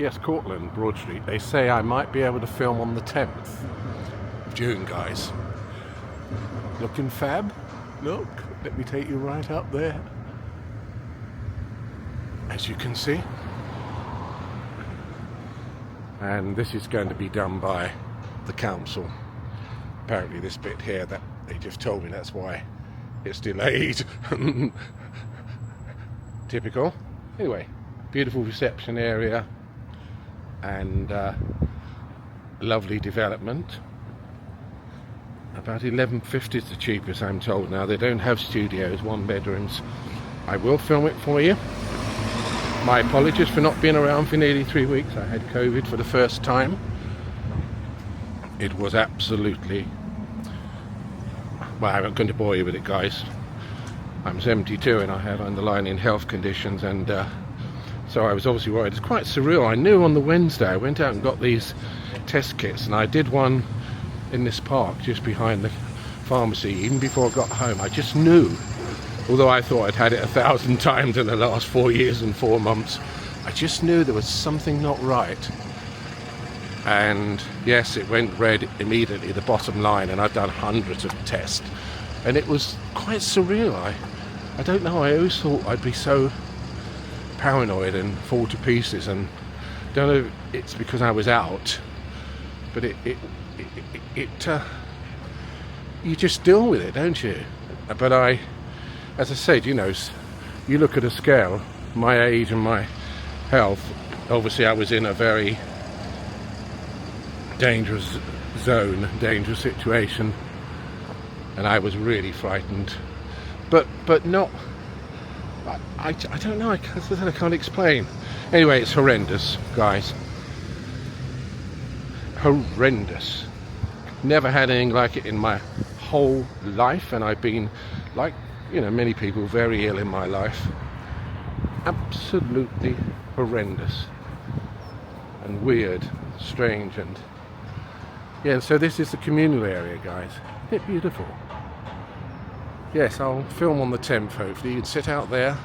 Yes, Cortland, Broad Street. They say I might be able to film on the 10th of June, guys. Looking fab? Look, let me take you right up there. As you can see. And this is going to be done by the council. Apparently this bit here, that they just told me, that's why it's delayed. Typical. Anyway, beautiful reception area and lovely development. About $11.50 is the cheapest, I'm told now. They don't have studios, one bedrooms. I will film it for you. My apologies for not being around for nearly 3 weeks. I had COVID for the first time. It was absolutely... Well, I'm not going to bore you with it, guys. I'm 72 and I have underlying health conditions, and so I was obviously worried. It's quite surreal. I knew on the Wednesday I went out and got these test kits, and I did one in this park just behind the pharmacy. Even before I got home, I just knew, although I thought I'd had it 1,000 times in the last 4 years and 4 months, I just knew there was something not right. And yes, it went red immediately, the bottom line, and I've done hundreds of tests, and it was quite surreal. I don't know, I always thought I'd be so paranoid and fall to pieces, and don't know if it's because I was out, but you just deal with it, don't you? But as I said, you know, you look at a scale, my age and my health, obviously I was in a very dangerous zone, dangerous situation, and I was really frightened, but not, I don't know, I can't explain. Anyway, it's horrendous, guys. Horrendous. Never had anything like it in my whole life, and I've been, like, you know, many people, very ill in my life. Absolutely horrendous and weird, strange, and yeah. So this is the communal area, guys. Isn't it beautiful? Yes, I'll film on the 10th, hopefully. You'd sit out there.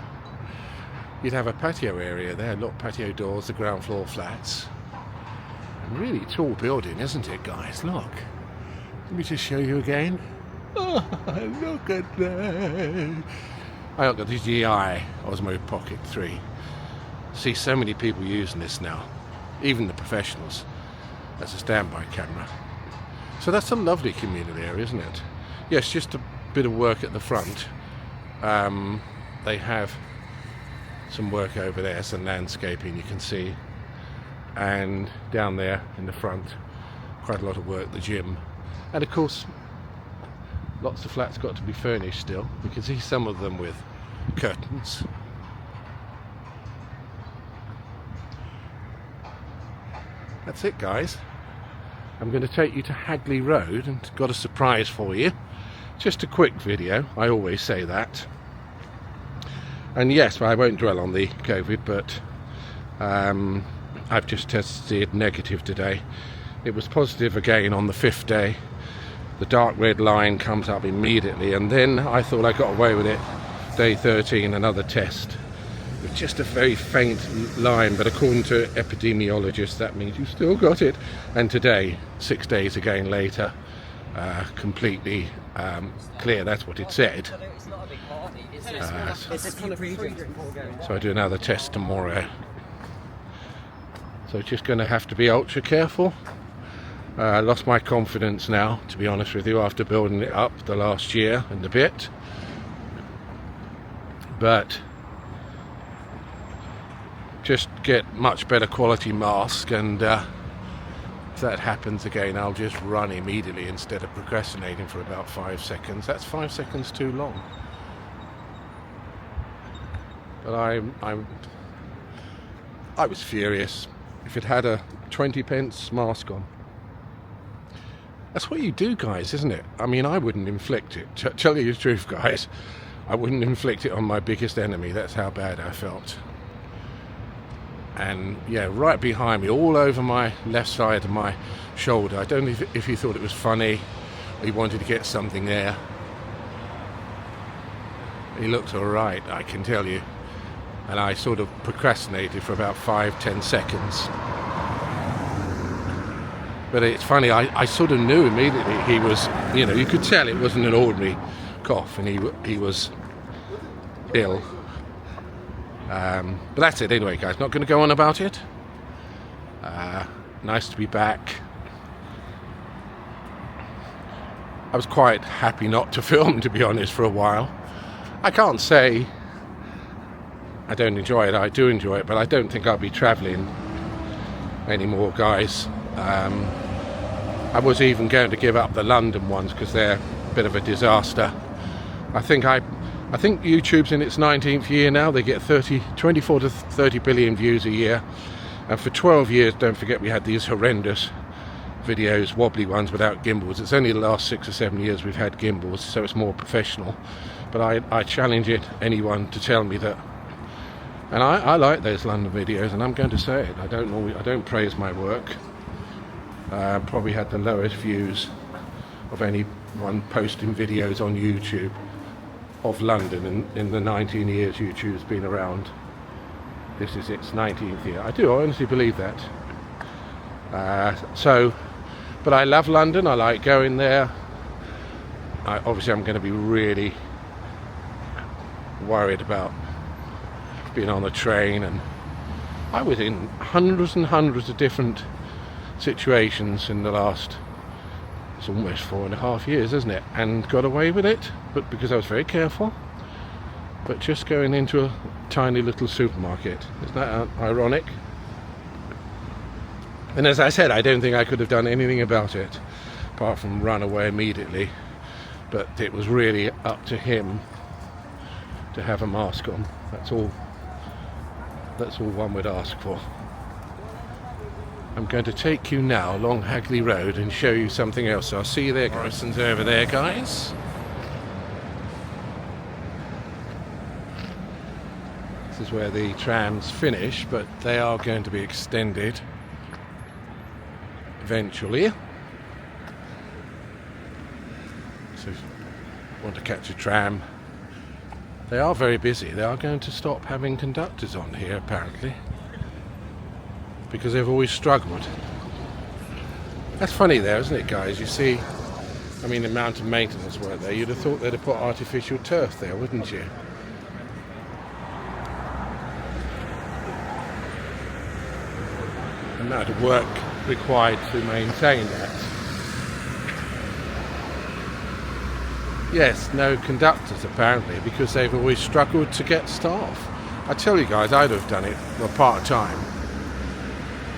You'd have a patio area there, look, patio doors, the ground floor flats. A really tall building, isn't it, guys? Look. Let me just show you again. Oh, look at that. I got the GI Osmo Pocket 3. See so many people using this now, even the professionals, as a standby camera. So that's a lovely communal area, isn't it? Yes, just a bit of work at the front. They have some work over there, some landscaping you can see, and down there in the front, quite a lot of work, the gym, and of course lots of flats got to be furnished still. You can see some of them with curtains. That's it, guys. I'm going to take you to Hagley Road and got a surprise for you. Just a quick video, I always say that. And yes, I won't dwell on the COVID, but I've just tested negative today. It was positive again on the 5th day. The dark red line comes up immediately, and then I thought I got away with it. Day 13, another test. With just a very faint line, but according to epidemiologists, that means you still got it. And today, 6 days again later, completely clear, that's what it said. So I do another test tomorrow. So just going to have to be ultra careful. I lost my confidence now, to be honest with you, after building it up the last year and a bit. But just get much better quality mask, and if that happens again, I'll just run immediately instead of procrastinating for about 5 seconds. That's 5 seconds too long. But I was furious. If it had a 20p mask on. That's what you do, guys, isn't it? I mean, I wouldn't inflict it. Tell you the truth, guys. I wouldn't inflict it on my biggest enemy. That's how bad I felt. And yeah, right behind me, all over my left side of my shoulder. I don't know if he thought it was funny, or he wanted to get something there. He looked all right, I can tell you. And I sort of procrastinated for about 5-10 seconds. But it's funny, I sort of knew immediately he was, you know, you could tell it wasn't an ordinary cough, and he was ill. But that's it anyway, guys. Not going to go on about it. Nice to be back. I was quite happy not to film, to be honest, for a while. I can't say I don't enjoy it. I do enjoy it, but I don't think I'll be travelling anymore, guys. I was even going to give up the London ones because they're a bit of a disaster. I think YouTube's in its 19th year now. They get 24 to 30 billion views a year, and for 12 years, don't forget, we had these horrendous videos, wobbly ones without gimbals. It's only the last 6 or 7 years we've had gimbals, so it's more professional. But I challenge anyone to tell me that. And I like those London videos, and I'm going to say it. I don't praise my work. Probably had the lowest views of anyone posting videos on YouTube of London in the 19 years YouTube's been around. This is its 19th year. I honestly believe that. But I love London. I like going there. Obviously, I'm going to be really worried about being on the train, and I was in hundreds and hundreds of different situations in the last, it's almost 4.5 years, isn't it, and got away with it, but because I was very careful. But just going into a tiny little supermarket, isn't that ironic? And as I said, I don't think I could have done anything about it apart from run away immediately, but it was really up to him to have a mask on. That's all one would ask for. I'm going to take you now along Hagley Road and show you something else. So I'll see you there. Morrison's over there, guys. This is where the trams finish, but they are going to be extended eventually. So if you want to catch a tram, they are very busy. They are going to stop having conductors on here, apparently, because they've always struggled. That's funny there, isn't it, guys? You see, I mean, the amount of maintenance work there. You'd have thought they'd have put artificial turf there, wouldn't you? The amount of work required to maintain that. Yes, no conductors apparently, because they've always struggled to get staff. I tell you guys, I'd have done it part-time.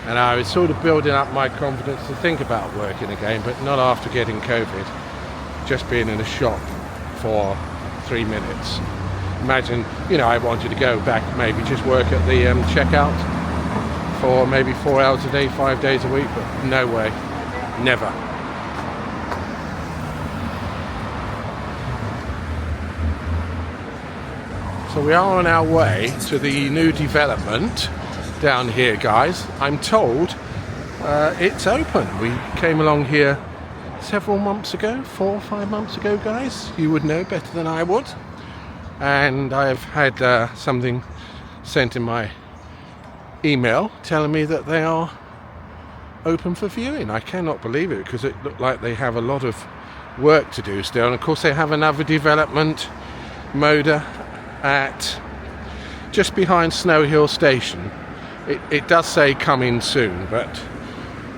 And I was sort of building up my confidence to think about working again, but not after getting COVID. Just being in a shop for 3 minutes. Imagine, you know, I wanted to go back, maybe just work at the checkout for maybe 4 hours a day, 5 days a week, but no way, never. So we are on our way to the new development down here, guys. I'm told it's open. We came along here several months ago, 4 or 5 months ago, guys. You would know better than I would. And I've had something sent in my email telling me that they are open for viewing. I cannot believe it, because it looked like they have a lot of work to do still. And of course they have another development, Moda, at just behind Snow Hill Station. It does say come in soon, but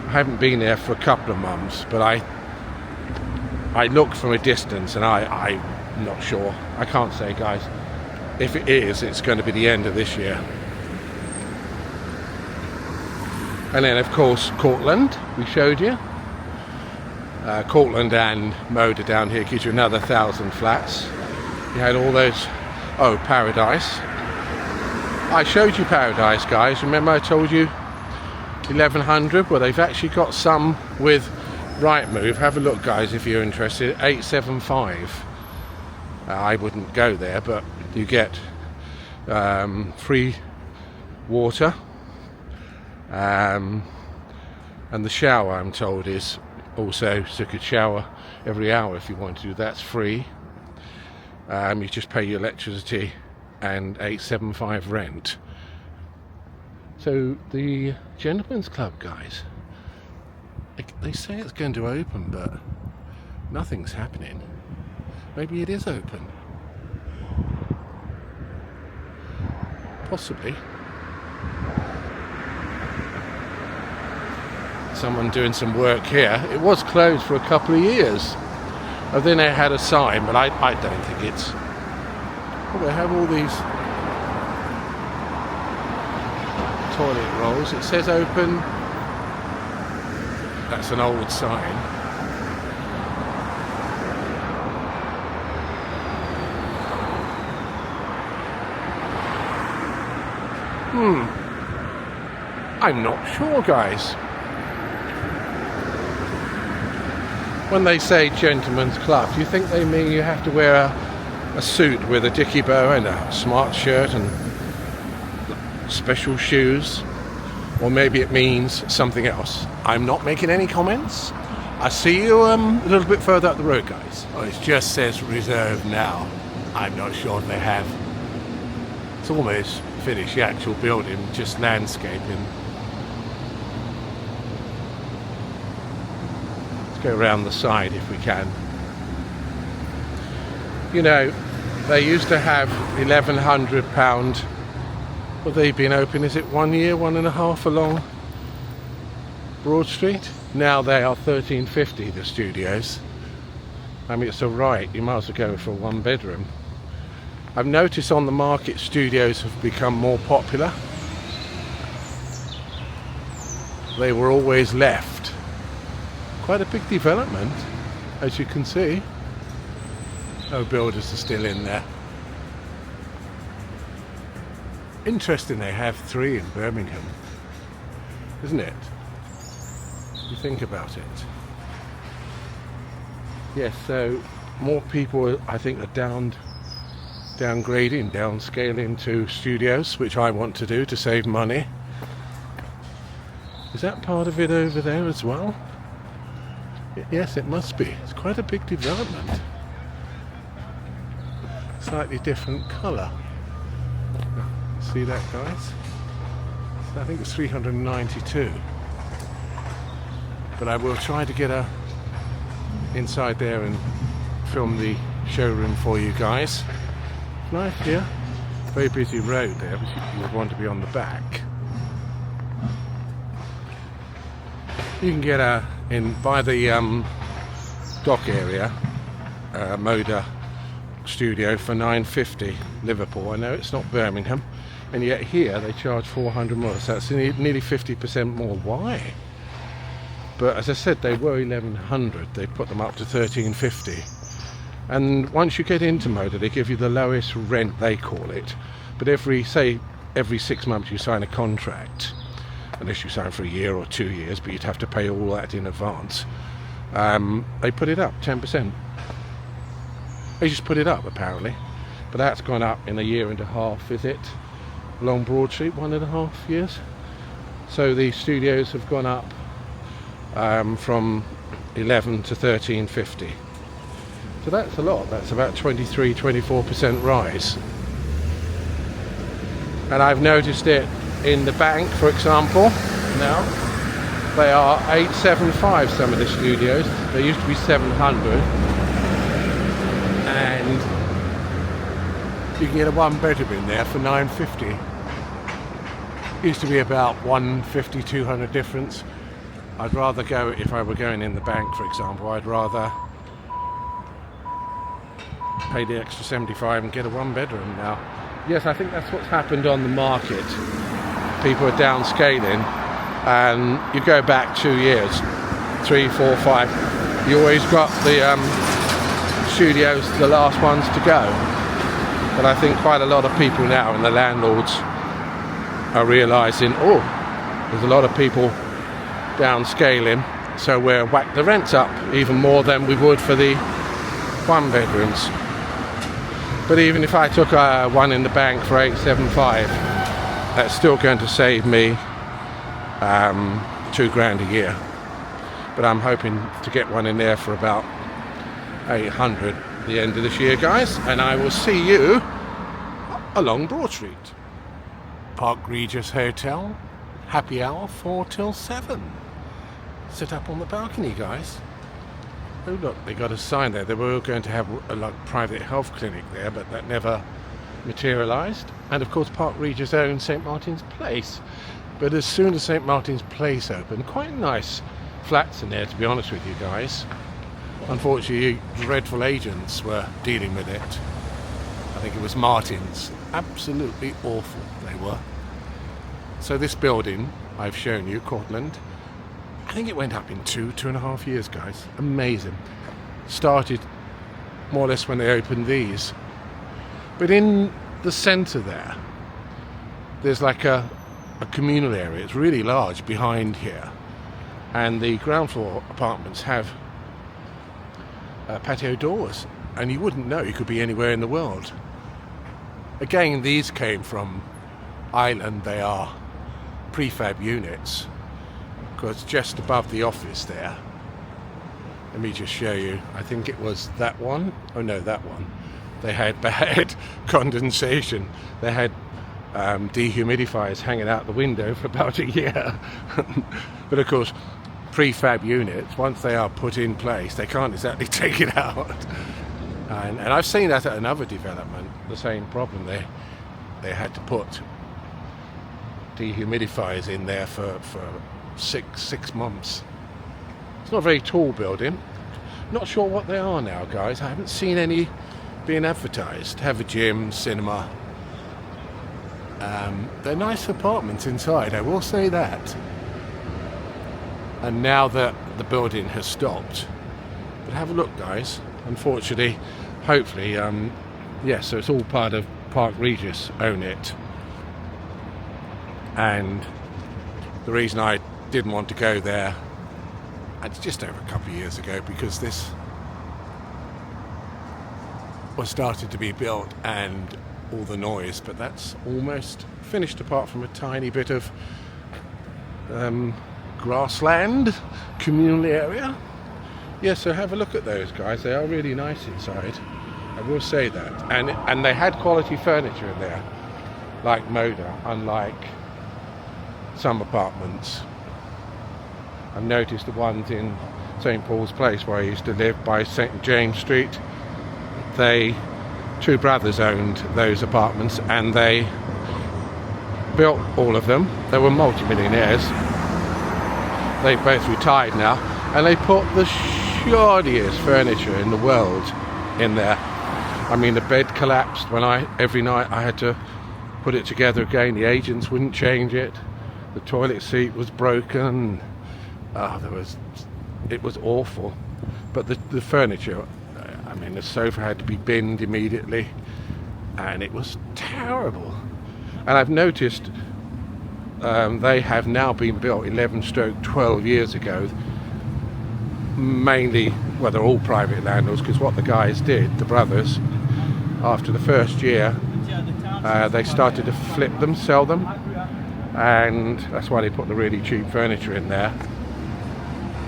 I haven't been there for a couple of months. But I looked from a distance, and I'm not sure. I can't say, guys. If it is, it's going to be the end of this year. And then, of course, Cortland, we showed you. Cortland and Moda down here gives you another 1,000 flats. You had all those. Oh, Paradise. I showed you Paradise, guys. Remember I told you 1,100? Well, they've actually got some with Rightmove. Have a look, guys, if you're interested. 875. I wouldn't go there, but you get free water. And the shower, I'm told, is also, so you could shower every hour if you want to. That's free. You just pay your electricity and 875 rent. So the Gentlemen's Club, guys, They say it's going to open, but nothing's happening. Maybe it is open. Possibly. Someone doing some work here. It was closed for a couple of years. And then they had a sign, but I don't think it's... Well, they have all these toilet rolls. It says open. That's an old sign. I'm not sure, guys. When they say gentleman's club, do you think they mean you have to wear a suit with a dicky bow and a smart shirt and special shoes? Or maybe it means something else. I'm not making any comments. I see you a little bit further up the road, guys. Oh, it just says reserved now. I'm not sure if they have. It's almost finished, the actual building, just landscaping. Let's go around the side if we can. You know, they used to have £1,100. Well, they've been open, is it 1 year, 1.5 along Broad Street? Now they are £1,350, the studios. I mean, it's alright, you might as well go for a 1-bedroom. I've noticed on the market studios have become more popular. They were always left. Quite a big development, as you can see. No builders are still in there. Interesting they have 3 in Birmingham, isn't it? You think about it. Yes, so more people, I think, are downgrading, downscaling to studios, which I want to do to save money. Is that part of it over there as well? Yes, it must be. It's quite a big development. Slightly different colour. See that, guys? I think it's 392. But I will try to get inside there and film the showroom for you guys. Nice here. Very busy road there, but you would want to be on the back. You can get in by the dock area, Moda studio for £950. Liverpool. I know it's not Birmingham, and yet here they charge 400 more. So that's nearly 50% more. Why? But as I said, they were 1,100. They put them up to 1,350. And once you get into Moda, they give you the lowest rent, they call it. But every 6 months you sign a contract, unless you sign for a year or 2 years, but you'd have to pay all that in advance. They put it up 10%. They just put it up, apparently. But that's gone up in 1.5 years, is it? Along Broad Street, 1.5 years. So the studios have gone up from 11 to 13.50. So that's a lot. That's about 23-24% rise. And I've noticed it in the bank, for example. Now they are 875. Some of the studios. They used to be 700, and you can get a 1-bedroom in there for 950. Used to be about 150-200 difference. I'd rather go, if I were going in the bank, for example, I'd rather pay the extra 75 and get a 1-bedroom now. Yes, I think that's what's happened on the market. People are downscaling, and you go back 2 years, 3, 4, 5. You always got the studios, the last ones to go. But I think quite a lot of people now, and the landlords are realising, oh, there's a lot of people downscaling, so we'll whack the rents up even more than we would for the 1-bedrooms. But even if I took one in the bank for 875, that's still going to save me £2,000 a year. But I'm hoping to get one in there for about 800 at the end of this year, guys. And I will see you along Broad Street. Park Regis Hotel, happy hour 4 till 7. sit up on the balcony, guys. Oh look, they got a sign there. They were going to have a private health clinic there, but that never materialised. And of course Park Regis own St Martin's Place. But as soon as St Martin's Place opened, quite nice flats in there, to be honest with you guys. Unfortunately, dreadful agents were dealing with it. I think it was Martin's. Absolutely awful they were. So this building I've shown you, Cortland, I think it went up in 2.5 years, guys. Amazing. Started more or less when they opened these. But in the centre there's like a communal area. It's really large behind here. And the ground floor apartments have patio doors. And you wouldn't know, you could be anywhere in the world. Again, these came from Ireland. They are prefab units. Because just above the office there, let me just show you, I think it was that one, oh no, that one, they had bad condensation. They had dehumidifiers hanging out the window for about a year. But of course, prefab units, once they are put in place, they can't exactly take it out. And I've seen that at another development, the same problem. They had to put dehumidifiers in there for six months. It's not a very tall building. Not sure what they are now, guys. I haven't seen any being advertised. Have a gym, cinema. They're nice apartments inside, I will say that. And now that the building has stopped, but have a look, guys. Unfortunately, hopefully, yes, so it's all part of Park Regis own it. And the reason I didn't want to go there, it's just over a couple of years ago, because this was started to be built and all the noise, but that's almost finished apart from a tiny bit of grassland, communal area. Yeah, so have a look at those, guys. They are really nice inside, I will say that. And they had quality furniture in there, like Moda, unlike some apartments. I've noticed the ones in St Paul's Place, where I used to live, by St James Street. Two brothers owned those apartments, and they built all of them. They were multi-millionaires. They've both retired now, and they put the shoddiest furniture in the world in there. I mean, the bed collapsed every night I had to put it together again. The agents wouldn't change it. The toilet seat was broken. It was awful. But the furniture, I mean, the sofa had to be binned immediately, and it was terrible. And I've noticed they have now been built 11/12 years ago. Mainly, well, they're all private landlords, because what the guys did, the brothers, after the first year, they started to flip them, sell them, and that's why they put the really cheap furniture in there.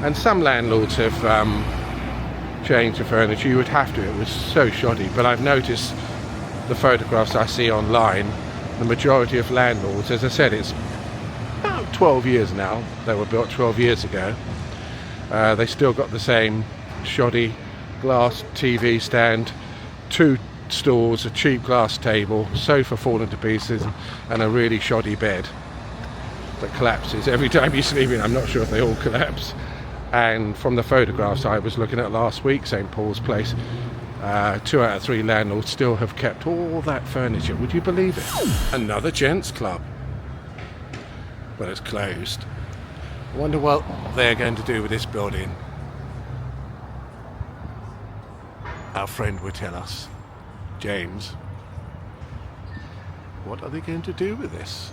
And some landlords have changed the furniture. You would have to, it was so shoddy. But I've noticed the photographs I see online, the majority of landlords, as I said, it's about 12 years now. They were built 12 years ago. They still got the same shoddy glass TV stand, 2 stools, a cheap glass table, sofa falling to pieces, and a really shoddy bed that collapses every time you sleep in. I'm not sure if they all collapse. And from the photographs I was looking at last week, St Paul's Place, 2 out of 3 landlords still have kept all that furniture. Would you believe it? Another gents club. Well, it's closed. I wonder what they're going to do with this building. Our friend would tell us, James. What are they going to do with this?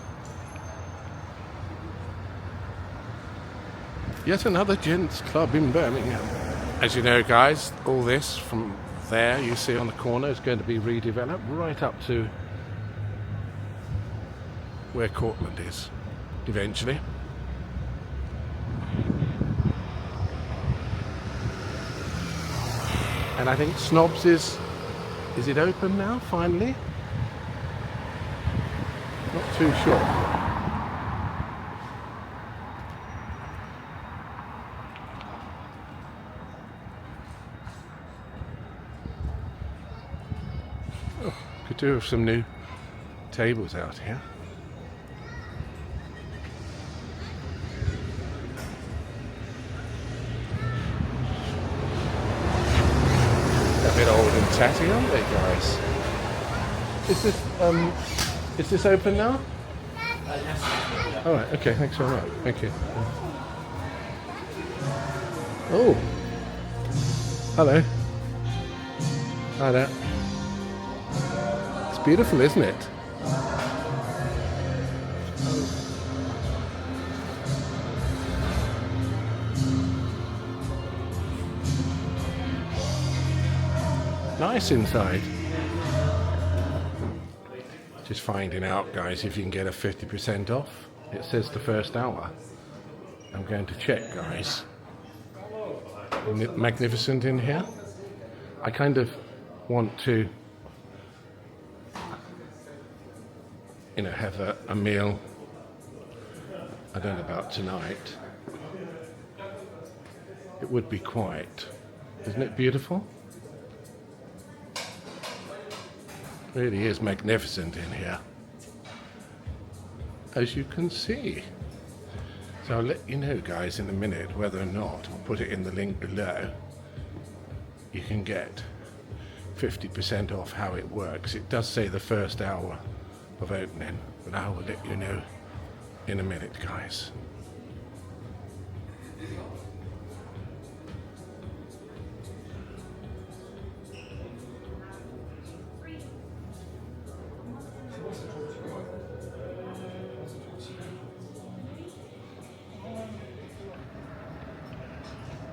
Yet another gents club in Birmingham. As you know, guys, all this from there you see on the corner is going to be redeveloped right up to where Cortland is eventually. And I think Snobs is it open now finally? Not too sure. Could do with some new tables out here. A bit old and tatty, aren't they, guys? Is this open now? Yes. All right. Okay. Thanks very much. Thank you. Oh. Hello. Hi there. It's beautiful, isn't it? Nice inside. Just finding out, guys, if you can get a 50% off. It says the first hour. I'm going to check, guys. Isn't it magnificent in here? I kind of want to, have a meal. I don't know about tonight. It would be quiet. Isn't it beautiful? Really is magnificent in here, as you can see. So I'll let you know, guys, in a minute whether or not, I'll put it in the link below, you can get 50% off. How it works. It does say the first hour of opening, but I will let you know in a minute, guys.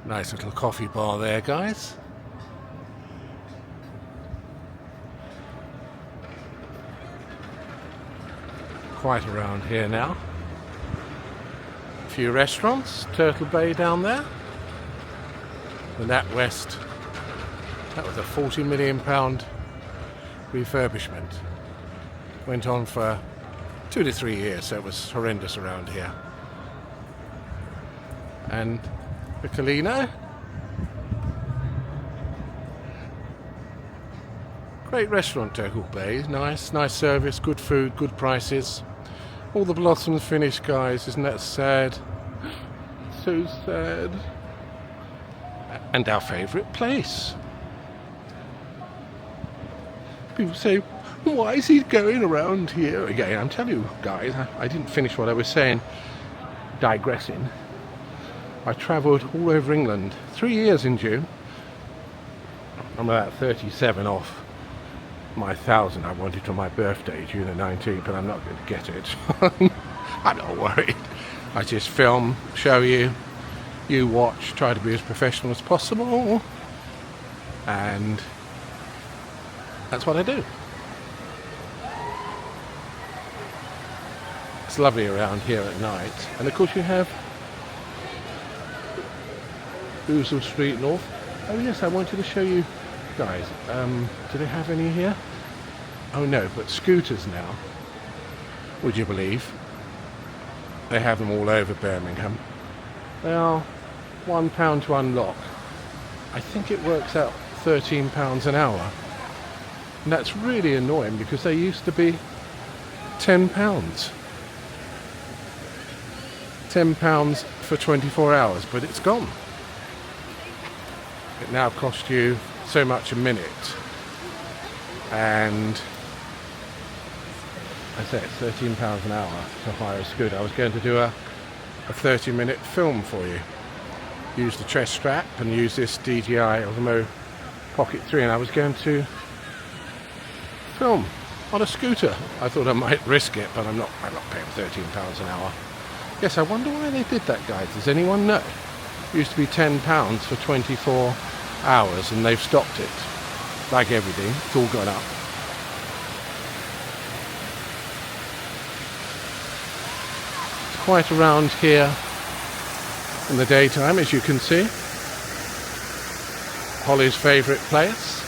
Nice little coffee bar there, guys. Quite around here now. A few restaurants. Turtle Bay down there. The NatWest. That was a £40 million refurbishment. Went on for 2 to 3 years, so it was horrendous around here. And the Colino. Great restaurant, Turtle Bay. Nice service, good food, good prices. All the blossoms finished, guys. Isn't that sad? So sad. And our favourite place. People say, why is he going around here again? I'm telling you, guys, I didn't finish what I was saying. Digressing. I travelled all over England 3 years in June. I'm about 37 off my 1,000 I wanted for my birthday, June the 19th, but I'm not going to get it. I'm not worried. I just film, show you, you watch, try to be as professional as possible, and that's what I do. It's lovely around here at night, and of course you have Ousel Street North. Oh yes, I wanted to show you guys. Do they have any here? Oh no, but scooters now. Would you believe? They have them all over Birmingham. They are £1 to unlock. I think it works out £13 an hour. And that's really annoying because they used to be £10. £10 for 24 hours, but it's gone. It now costs you so much a minute, and I say it's £13 an hour to hire a scooter. I was going to do a 30-minute film for you. Use the chest strap and use this DJI Osmo Pocket 3, and I was going to film on a scooter. I thought I might risk it, but I'm not paying £13 an hour. Yes, I wonder why they did that, guys. Does anyone know? It used to be £10 for 24 hours, and they've stopped it. Like everything, it's all gone up. It's quite around here in the daytime, as you can see. Holly's favourite place.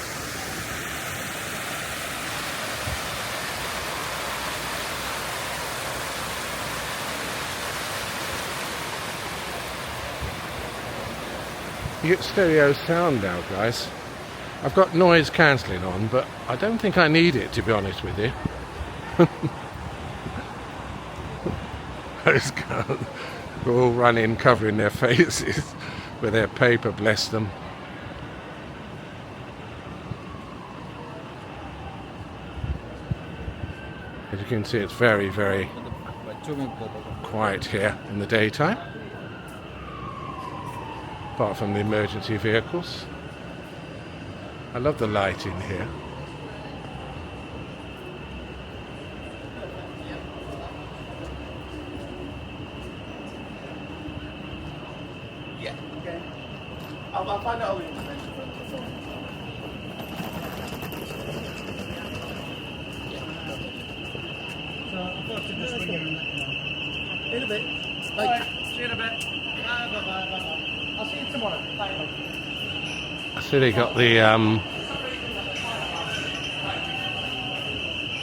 You get stereo sound now, guys. I've got noise cancelling on, but I don't think I need it, to be honest with you. Those guys are all running, covering their faces with their paper, bless them. As you can see, it's very, very quiet here in the daytime, apart from the emergency vehicles. I love the lighting here. Yeah. Okay. I'll find out all the information. So I thought to just ring you and let you know. In a bit. Alright, see you in a bit. Bye. I'll see you tomorrow. Bye. I see they got the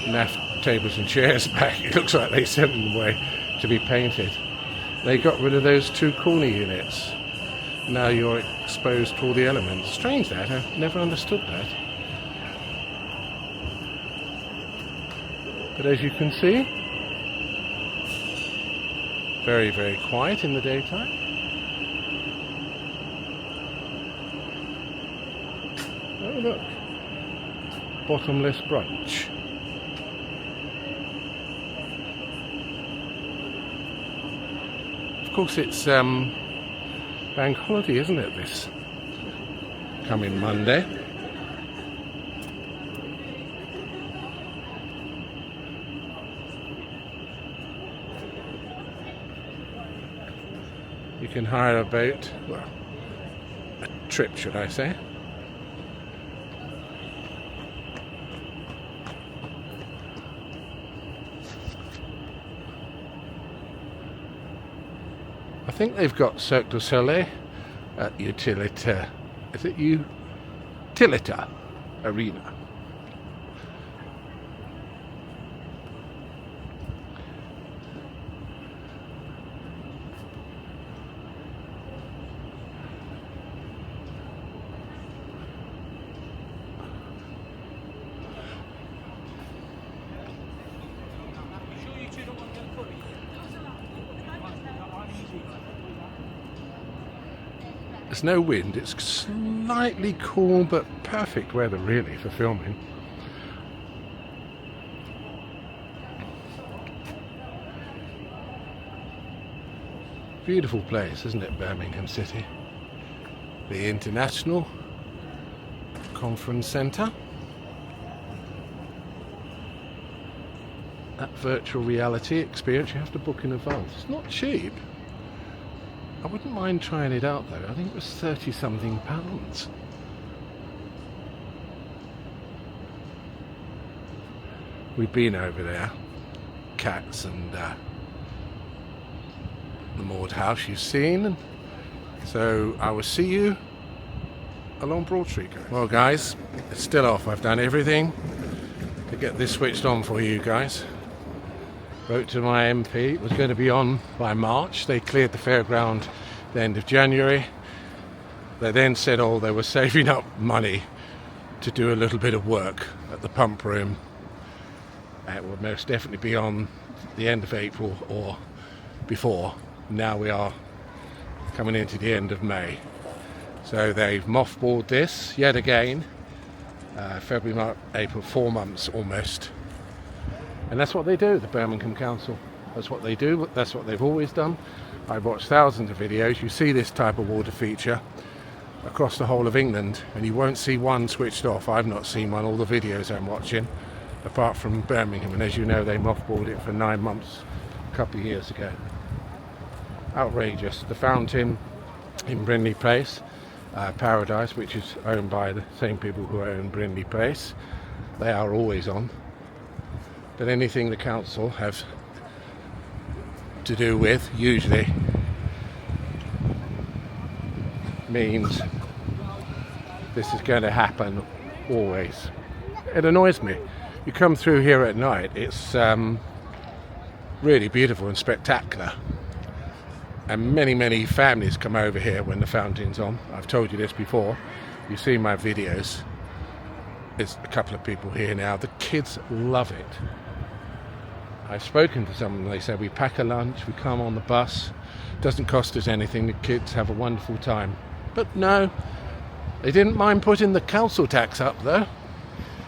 NAF tables and chairs back. It looks like they sent them away to be painted. They got rid of those two corner units. Now you're exposed to all the elements. Strange that, I've never understood that. But as you can see, very, very quiet in the daytime. Oh look, bottomless brunch. Of course it's bank holiday, isn't it, this coming Monday? You can hire a boat, well, a trip should I say. I think they've got Cirque du Soleil at Utilita. Is it Utilita Arena? There's no wind, it's slightly cool but perfect weather really for filming. Beautiful place, isn't it, Birmingham City? The International Conference Centre. That virtual reality experience you have to book in advance. It's not cheap. I wouldn't mind trying it out though. I think it was £30-something. We've been over there, Cats and the Maud House you've seen. So I will see you along Broad Street, guys. Well guys, it's still off. I've done everything to get this switched on for you guys. Wrote to my MP, it was going to be on by March. They cleared the fairground the end of January. They then said, oh, they were saving up money to do a little bit of work at the pump room. It will most definitely be on the end of April or before. Now we are coming into the end of May. So they've mothballed this yet again. February, March, April, 4 months almost. And that's what they do, the Birmingham Council. That's what they do, that's what they've always done. I've watched thousands of videos. You see this type of water feature across the whole of England, and you won't see one switched off. I've not seen one, all the videos I'm watching, apart from Birmingham. And as you know, they mothballed it for 9 months a couple of years ago. Outrageous. The fountain in Brindley Place, Paradise, which is owned by the same people who own Brindley Place, they are always on. But anything the council have to do with usually means this is going to happen always. It annoys me. You come through here at night, it's really beautiful and spectacular. And many families come over here when the fountain's on. I've told you this before. You've seen my videos. There's a couple of people here now. The kids love it. I've spoken to someone, they say we pack a lunch, we come on the bus, doesn't cost us anything, the kids have a wonderful time. But no, they didn't mind putting the council tax up though.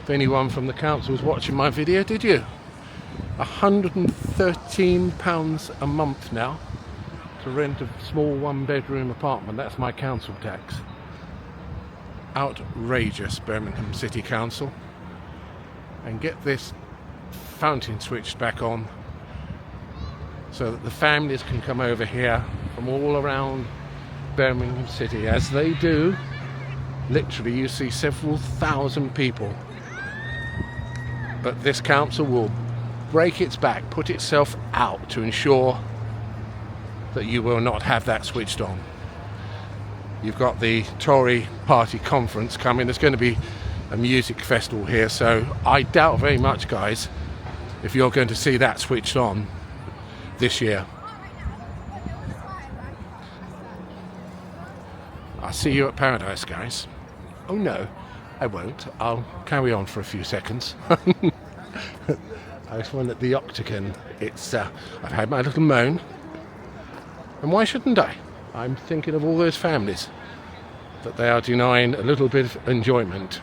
If anyone from the council was watching my video, did you? £113 a month now to rent a small one-bedroom apartment. That's my council tax. Outrageous, Birmingham City Council. And get this fountain switched back on so that the families can come over here from all around Birmingham City, as they do. Literally, you see several thousand people. But this council will break its back, put itself out to ensure that you will not have that switched on. You've got the Tory party conference coming. There's going to be a music festival here, so I doubt very much, guys, if you're going to see that switched on this year. I'll see you at Paradise, guys. Oh no, I won't. I'll carry on for a few seconds. I just went at the Octagon. It's I've had my little moan, and why shouldn't I? I'm thinking of all those families that they are denying a little bit of enjoyment.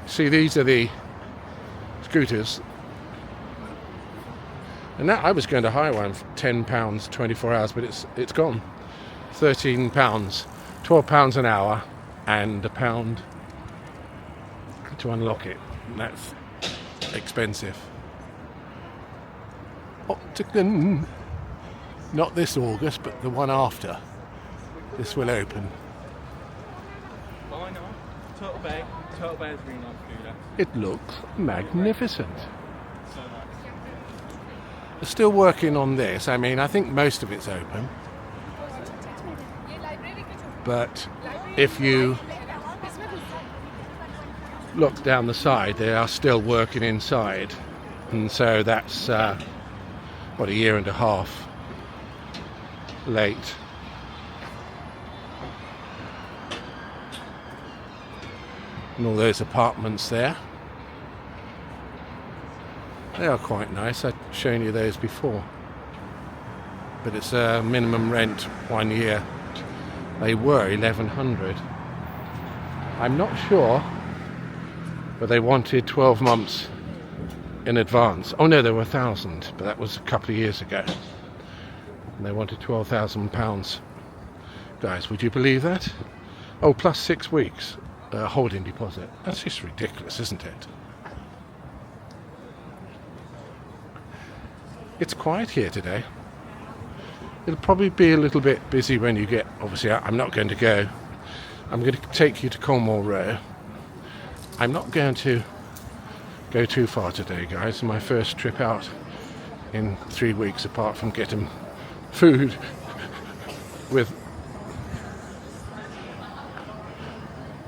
See, these are the scooters, and that I was going to hire one for £10, 24 hours, but it's gone. £13, £12 an hour, and £1 to unlock it. And that's expensive. Octagon, not this August, but the one after. This will open. Why not? Turtle Bay. Turtle Bay is really nice to do that. It looks magnificent. So nice. They're still working on this. I mean, I think most of it's open. But if you look down the side, they are still working inside. And so that's, what, a year and a half late. And all those apartments there. They are quite nice. I've shown you those before. But it's a minimum rent 1 year. They were £1,100. I'm not sure, but they wanted 12 months in advance. Oh no, there were £1,000, but that was a couple of years ago. And they wanted £12,000. Guys, would you believe that? Oh, plus 6 weeks holding deposit. That's just ridiculous, isn't it? It's quiet here today. It'll probably be a little bit busy when you get, obviously I'm not going to go. I'm going to take you to Cornwall Row. I'm not going to go too far today, guys. It's my first trip out in 3 weeks, apart from getting food with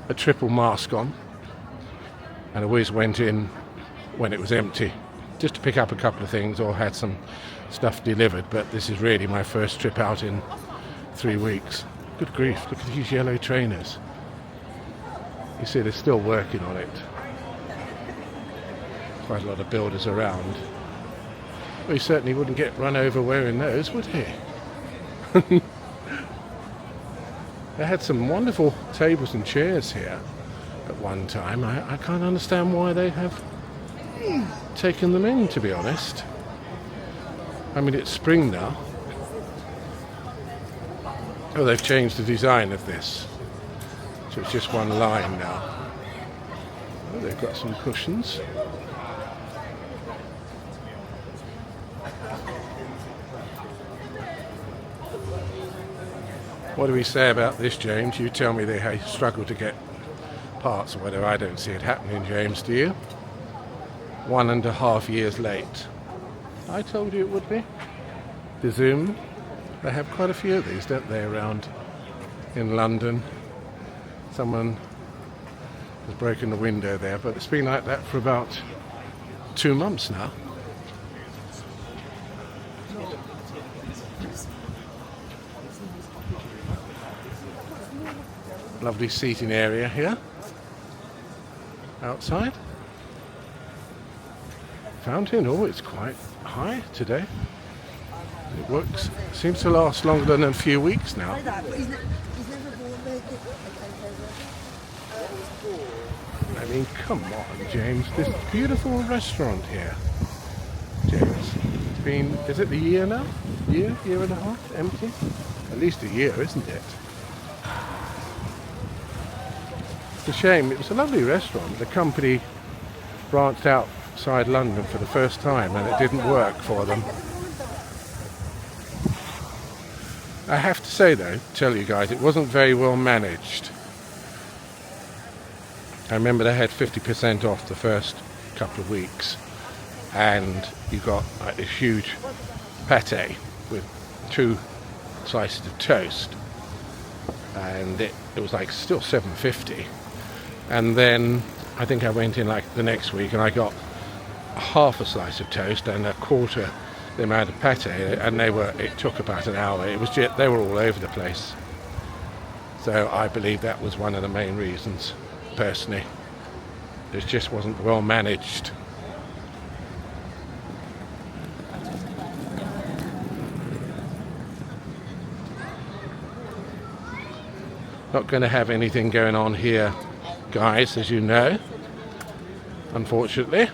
a triple mask on. And I always went in when it was empty, just to pick up a couple of things or had some stuff delivered. But this is really my first trip out in 3 weeks. Good grief, look at these yellow trainers. You see they're still working on it. Quite a lot of builders around. Well, he certainly wouldn't get run over wearing those, would he? They had some wonderful tables and chairs here at one time. I can't understand why they have taken them in, to be honest. I mean, it's spring now. Oh, they've changed the design of this. So it's just one line now. Oh, they've got some cushions. What do we say about this, James? You tell me they struggle to get parts or whatever. I don't see it happening, James, do you? 1.5 years late. I told you it would be. The Zoom. They have quite a few of these, don't they, around in London. Someone has broken the window there, but it's been like that for about 2 months now. Lovely seating area here. outside. Fountain, oh, it's quite high today. It works, seems to last longer than a few weeks now. I mean, come on, James, this beautiful restaurant here. James, it's been, is it a year now? Year and a half, empty? At least a year, isn't it? It's a shame, it was a lovely restaurant. The company branched outside London for the first time and it didn't work for them. I have to say though, tell you guys, it wasn't very well managed. I remember they had 50% off the first couple of weeks and you got like this huge pate with 2 slices of toast and it was like still $7.50, and then I think I went in like the next week and I got half a slice of toast and a quarter the amount of pate, and it took about an hour. It was just, they were all over the place. So I believe that was one of the main reasons, personally. It just wasn't well managed. Not going to have anything going on here, guys, as you know, unfortunately,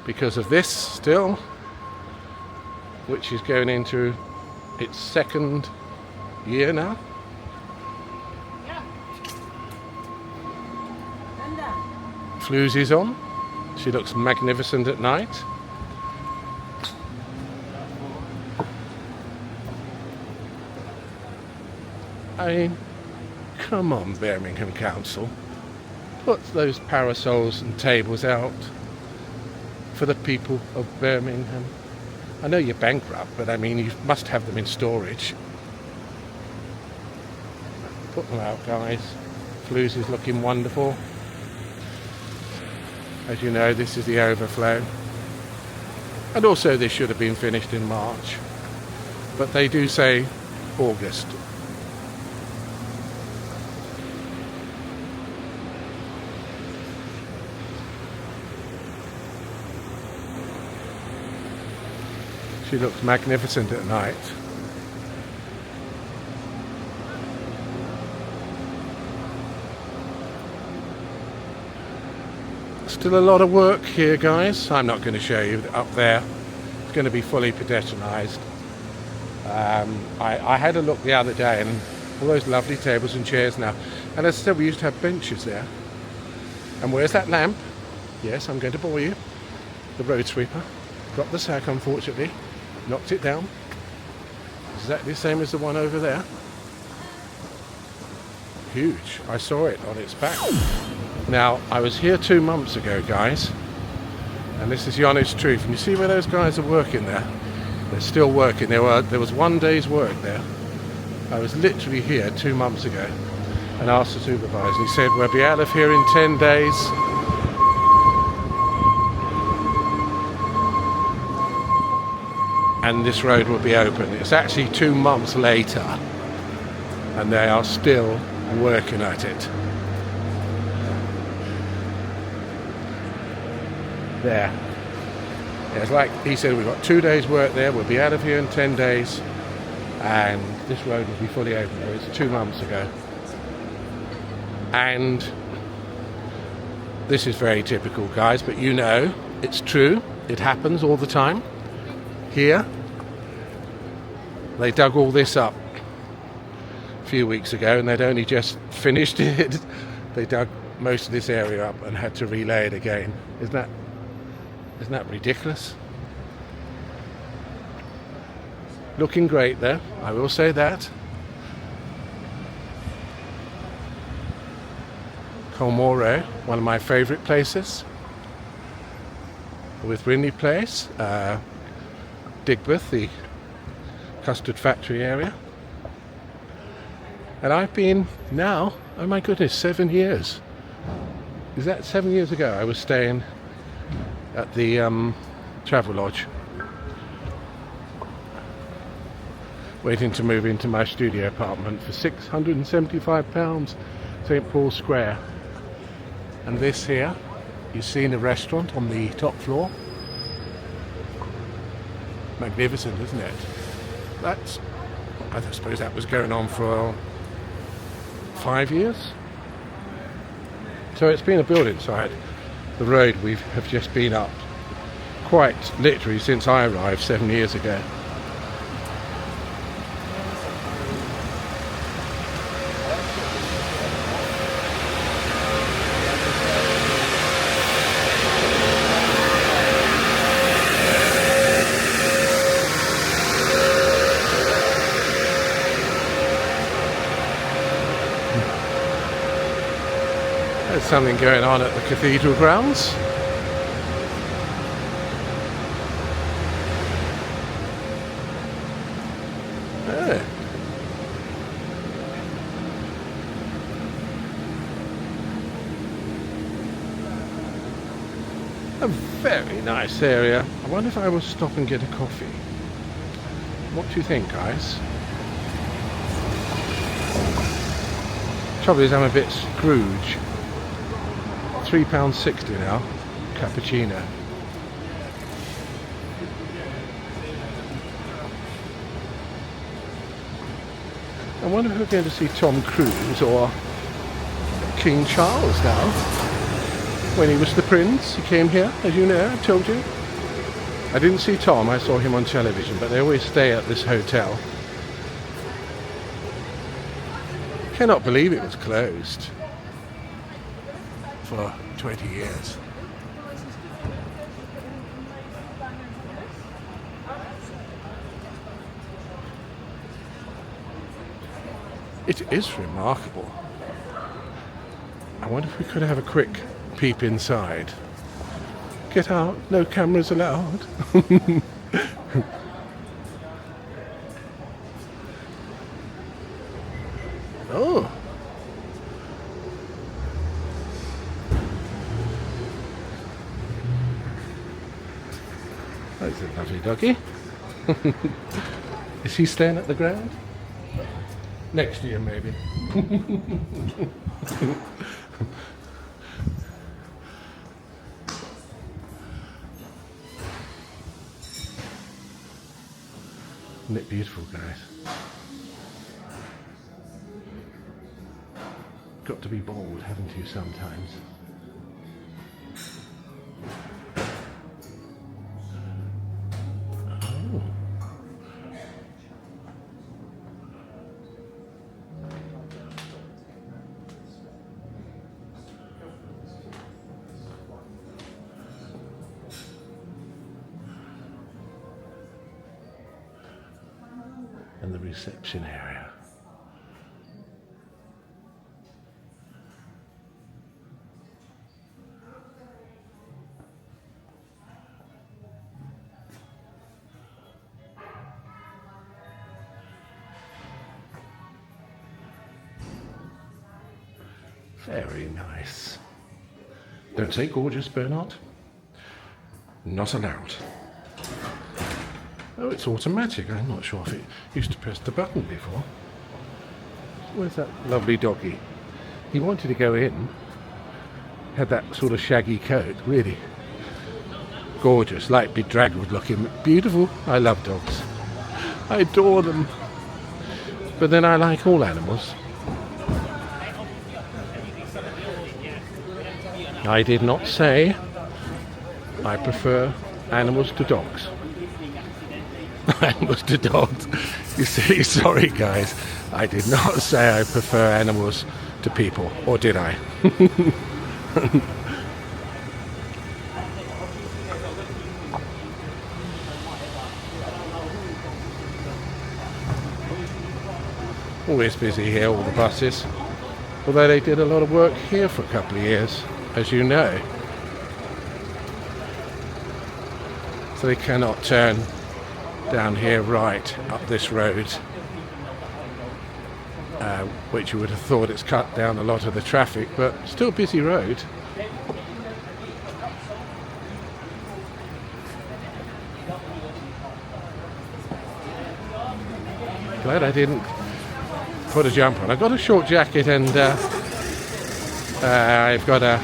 because of this still, which is going into its 2nd year now. Floozy's on. She looks magnificent at night. I mean, come on, Birmingham Council. Put those parasols and tables out for the people of Birmingham. I know you're bankrupt, but I mean, you must have them in storage. Put them out, guys. Floozy's looking wonderful. As you know, this is the overflow. And also this should have been finished in March. But they do say August. She looks magnificent at night. Still a lot of work here, guys. I'm not going to show you up there. It's going to be fully pedestrianised. I had a look the other day and all those lovely tables and chairs now. And as I said, we used to have benches there. And where's that lamp? Yes, I'm going to bore you. The road sweeper. Dropped the sack, unfortunately. Knocked it down. Exactly the same as the one over there. Huge. I saw it on its back. Now, I was here 2 months ago, guys, and this is the honest truth. And you see where those guys are working there? They're still working. There was 1 day's work there. I was literally here 2 months ago and asked the supervisor. He said, we'll be out of here in 10 days. And this road will be open. It's actually 2 months later, and they are still working at it. There. It's like he said, we've got 2 days work there, we'll be out of here in 10 days and this road will be fully open. It was 2 months ago. And this is very typical, guys, but you know, it's true. It happens all the time. Here, they dug all this up a few weeks ago and they'd only just finished it. They dug most of this area up and had to relay it again. Isn't that ridiculous? Looking great there, I will say that. Colmore, one of my favourite places. With Rinley Place, Digbeth, the custard factory area. And I've been now, oh my goodness, 7 years. Is that 7 years ago? I was staying at the Travelodge, waiting to move into my studio apartment for £675, St Paul's Square. And this here, you've seen a restaurant on the top floor. Magnificent, isn't it? I suppose that was going on for 5 years. So it's been a building site. The road we have just been up quite literally since I arrived 7 years ago. There's something going on at the cathedral grounds. Oh. A very nice area. I wonder if I will stop and get a coffee. What do you think, guys? Trouble is, I'm a bit Scrooge. £3.60 now, cappuccino. I wonder if we're going to see Tom Cruise or King Charles now. When he was the Prince, he came here, as you know, I told you. I didn't see Tom, I saw him on television, but they always stay at this hotel. Cannot believe it was closed for 20 years. It is remarkable. I wonder if we could have a quick peep inside. Get out, no cameras allowed. Oh. That's a lovely doggy. Is he staying at the ground? Next year, maybe. Isn't it beautiful, guys? Got to be bold, haven't you, sometimes? Oh. And the reception area. Very nice. Don't say gorgeous, Bernard. Not allowed. Oh, it's automatic. I'm not sure if it used to press the button before. Where's that lovely doggy? He wanted to go in. Had that sort of shaggy coat. Really gorgeous, like bedraggled looking. Beautiful. I love dogs. I adore them. But then I like all animals. I did not say I prefer animals to dogs. Animals to dogs. You see, sorry guys. I did not say I prefer animals to people, or did I? Always busy here, all the buses. Although they did a lot of work here for a couple of years, as you know. So they cannot turn down here right up this road, which you would have thought it's cut down a lot of the traffic, but still busy road. Glad I didn't put a jumper on. I've got a short jacket and I've got a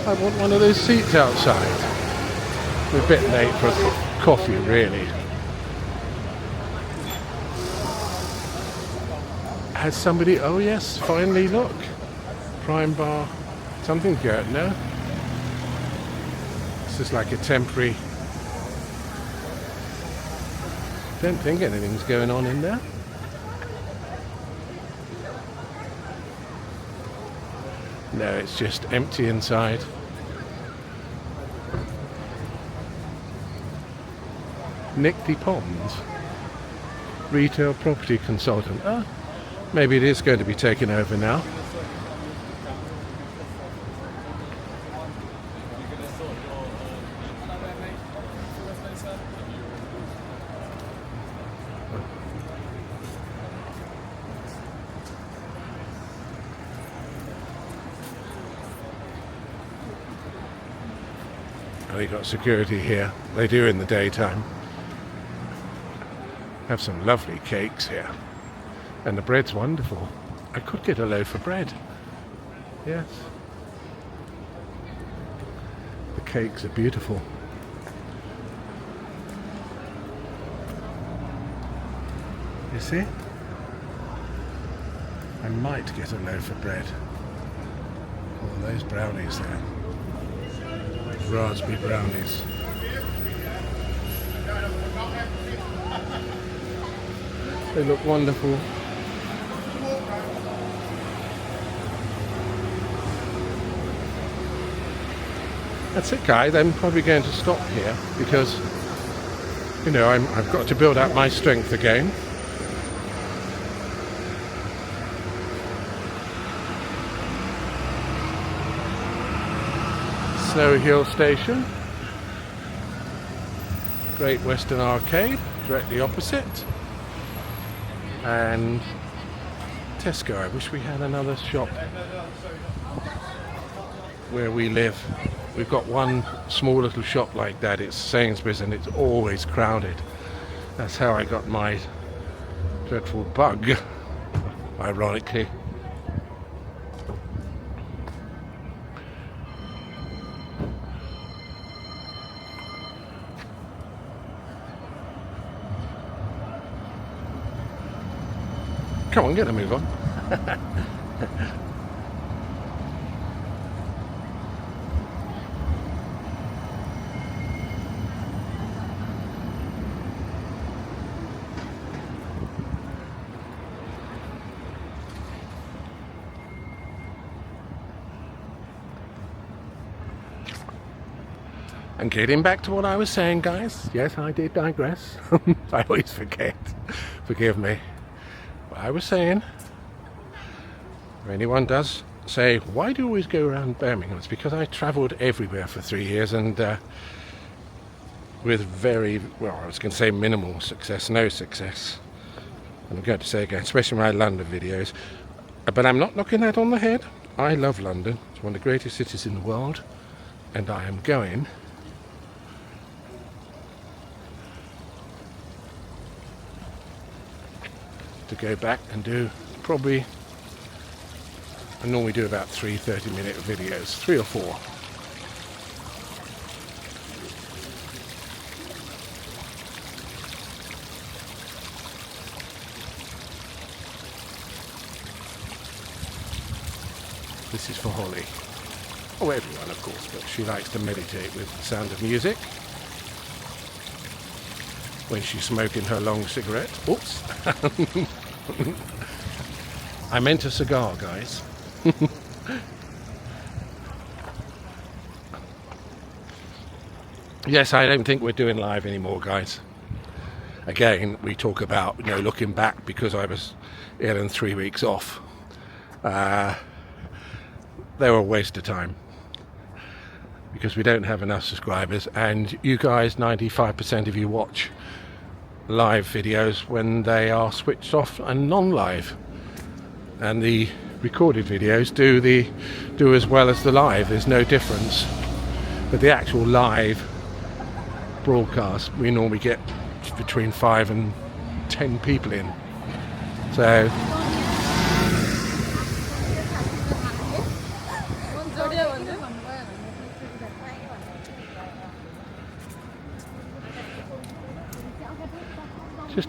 I want one of those seats outside. We're a bit late for a coffee, really. Has somebody... Oh yes, finally, look. Prime Bar. Something good, no? This is like a temporary... Don't think anything's going on in there. No, it's just empty inside. Nick de Pons, retail property consultant. Ah, maybe it is going to be taken over now. Oh, they got security here. They do in the daytime. Have some lovely cakes here. And the bread's wonderful. I could get a loaf of bread. Yes. The cakes are beautiful. You see? I might get a loaf of bread. Oh, those brownies there. Raspberry brownies. They look wonderful. That's it, guys. I'm probably going to stop here because, you know, I've got to build up my strength again. Snowy Hill Station. Great Western Arcade, directly opposite. And Tesco. I wish we had another shop where we live. We've got one small little shop like that. It's Sainsbury's and it's always crowded. That's how I got my dreadful bug, ironically. Come on, get a move on. And getting back to what I was saying, guys. Yes, I did digress. I always forget. Forgive me. I was saying, if anyone does say, why do you always go around Birmingham? It's because I travelled everywhere for 3 years and with very, well, I was going to say minimal success, no success. And I'm going to say again, especially my London videos. But I'm not knocking that on the head. I love London. It's one of the greatest cities in the world. And I am going to go back and do probably, I normally do about 3 30-minute videos, 3 or 4. This is for Holly. Oh, everyone of course, but she likes to meditate with the sound of music when she's smoking her long cigarette. Oops. I meant a cigar, guys. Yes, I don't think we're doing live anymore, guys. Again, we talk about, you know, looking back because I was ill and 3 weeks off. They were a waste of time because we don't have enough subscribers, and you guys, 95% of you watch live videos when they are switched off and non-live, and the recorded videos do as well as the live. There's no difference, but the actual live broadcast we normally get between 5 and 10 people in, so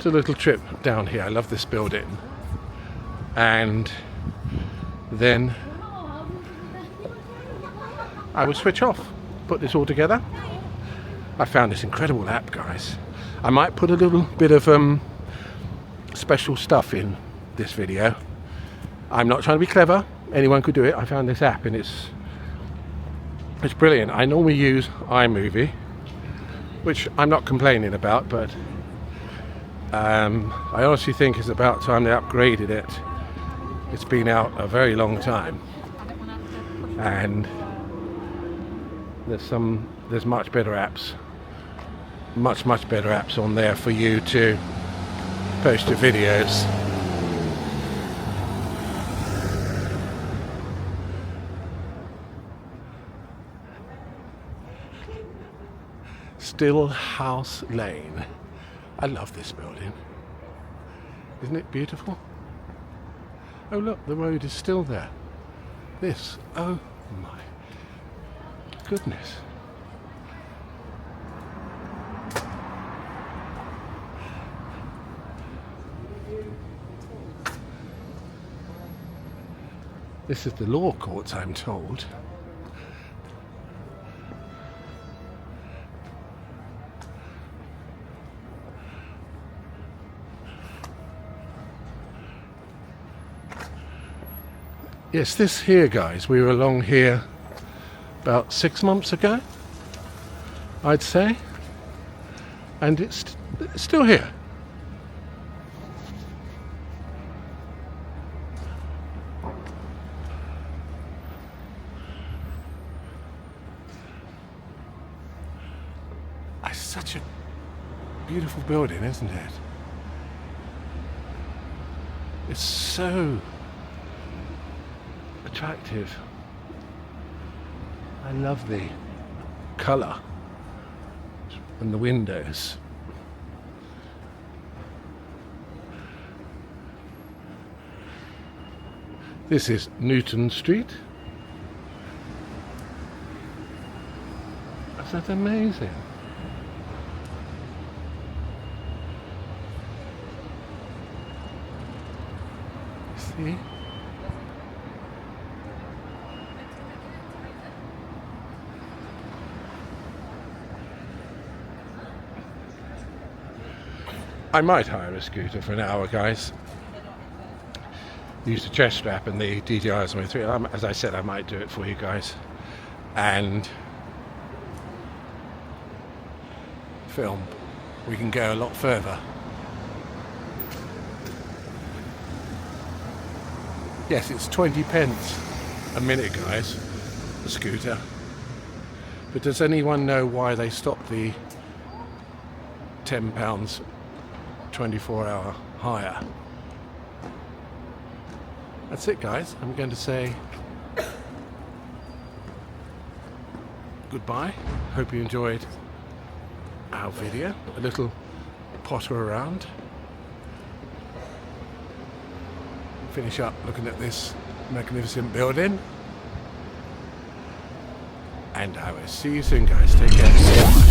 a little trip down here. I love this building. And then I will switch off, put this all together. I found this incredible app, guys. I might put a little bit of special stuff in this video. I'm not trying to be clever. Anyone could do it. I found this app and it's brilliant. I normally use iMovie, which I'm not complaining about, but I honestly think it's about time they upgraded it. It's been out a very long time, and there's much better apps, much better apps on there for you to post your videos. Still House Lane. I love this building. Isn't it beautiful? Oh look, the road is still there. This, oh my goodness. This is the law courts, I'm told. Yes, this here, guys, we were along here about 6 months ago, I'd say, and it's still here. It's such a beautiful building, isn't it? It's so attractive. I love the colour and the windows. This is Newton Street. Isn't that amazing? See? I might hire a scooter for an hour, guys. Use the chest strap and the DJI's on my 3. As I said, I might do it for you guys and film. We can go a lot further. Yes, it's 20 pence a minute, guys, a scooter. But does anyone know why they stopped the £10 24-hour hire? That's it, guys. I'm going to say goodbye. Hope you enjoyed our video. A little potter around. Finish up looking at this magnificent building. And I will see you soon, guys. Take care.